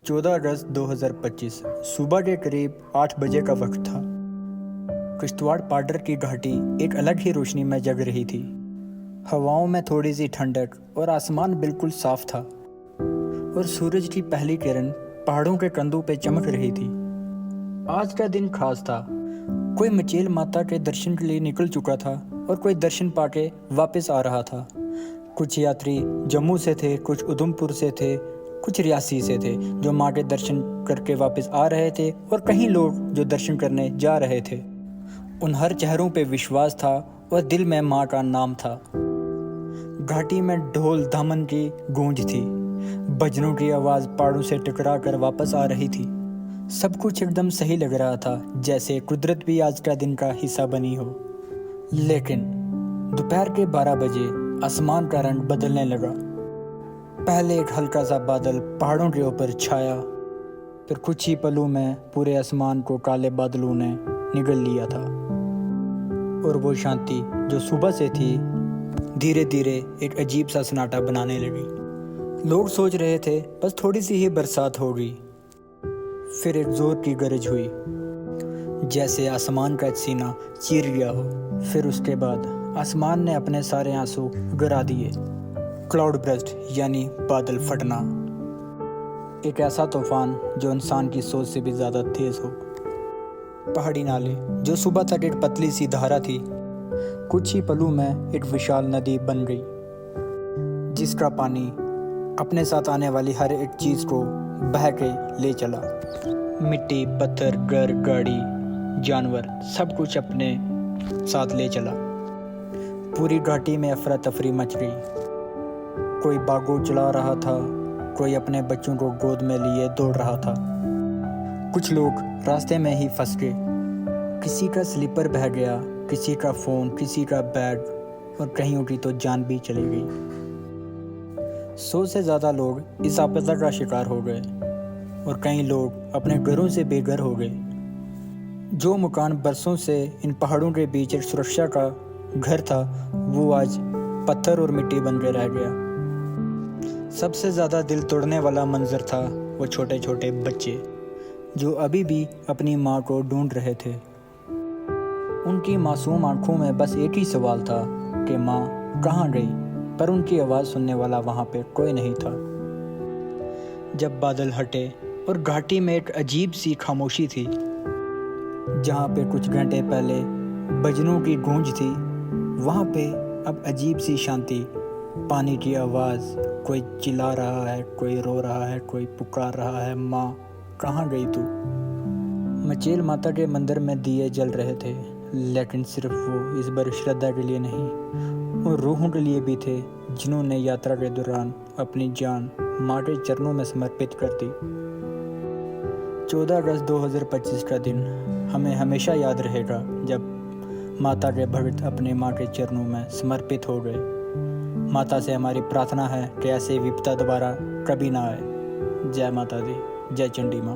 14 अगस्त 2025 सुबह के करीब 8 बजे का वक्त था। किश्तवाड़ पाडर की घाटी एक अलग ही रोशनी में जग रही थी। हवाओं में थोड़ी सी ठंडक और आसमान बिल्कुल साफ था और सूरज की पहली किरण पहाड़ों के कंधों पे चमक रही थी। आज का दिन खास था। कोई मचेल माता के दर्शन के लिए निकल चुका था और कोई दर्शन पाके वापस आ रहा था। कुछ यात्री जम्मू से थे, कुछ उधमपुर से थे, कुछ रियासी से थे जो माँ के दर्शन करके वापस आ रहे थे और कहीं लोग जो दर्शन करने जा रहे थे। उन हर चेहरों पे विश्वास था और दिल में माँ का नाम था। घाटी में ढोल धामन की गूंज थी, भजनों की आवाज़ पहाड़ों से टकरा कर वापस आ रही थी। सब कुछ एकदम सही लग रहा था, जैसे कुदरत भी आज का दिन का हिस्सा बनी हो। लेकिन दोपहर के 12 बजे आसमान का रंग बदलने लगा। पहले एक हल्का सा बादल पहाड़ों के ऊपर छाया, फिर कुछ ही पलों में पूरे आसमान को काले बादलों ने निगल लिया था और वो शांति जो सुबह से थी धीरे धीरे एक अजीब सा सन्नाटा बनाने लगी। लोग सोच रहे थे बस थोड़ी सी ही बरसात होगी। फिर एक जोर की गरज हुई, जैसे आसमान का सीना चीर गया हो। फिर उसके बाद आसमान ने अपने सारे आंसू गिरा दिए। क्लाउड बर्स्ट यानी बादल फटना, एक ऐसा तूफान जो इंसान की सोच से भी ज़्यादा तेज हो। पहाड़ी नाले जो सुबह तक एक पतली सी धारा थी, कुछ ही पलों में एक विशाल नदी बन गई, जिसका पानी अपने साथ आने वाली हर एक चीज़ को बह के ले चला। मिट्टी, पत्थर, घर, गाड़ी, जानवर, सब कुछ अपने साथ ले चला। पूरी घाटी में अफरा तफरी मच गई। कोई बागो चला रहा था, कोई अपने बच्चों को गोद में लिए दौड़ रहा था। कुछ लोग रास्ते में ही फंस गए। किसी का स्लीपर बह गया, किसी का फ़ोन, किसी का बैग और कहीं की तो जान भी चली गई। 100 से ज़्यादा लोग इस आपदा का शिकार हो गए और कई लोग अपने घरों से बेघर हो गए। जो मकान बरसों से इन पहाड़ों के बीच एक सुरक्षा का घर था, वो आज पत्थर और मिट्टी बन के रह गया। सबसे ज़्यादा दिल तोड़ने वाला मंजर था वो छोटे छोटे बच्चे जो अभी भी अपनी माँ को ढूंढ रहे थे। उनकी मासूम आंखों में बस एक ही सवाल था कि माँ कहाँ गई, पर उनकी आवाज़ सुनने वाला वहाँ पे कोई नहीं था। जब बादल हटे और घाटी में एक अजीब सी खामोशी थी, जहाँ पे कुछ घंटे पहले भजनों की गूंज थी, वहाँ पे अब अजीब सी शांति। पानी की आवाज़, कोई चिल्ला रहा है, कोई रो रहा है, कोई पुकार रहा है, माँ कहाँ गई तू। मचेल माता के मंदिर में दिए जल रहे थे, लेकिन सिर्फ वो इस बार श्रद्धा के लिए नहीं, वो रूहों के लिए भी थे जिन्होंने यात्रा के दौरान अपनी जान माँ के चरणों में समर्पित कर दी। 14 अगस्त 2025 का दिन हमें हमेशा याद रहेगा, जब माता के भक्त अपने माँ के चरणों में समर्पित हो गए। माता से हमारी प्रार्थना है कि ऐसे विपदा दोबारा कभी ना आए। जय माता दी, जय चंडी माँ।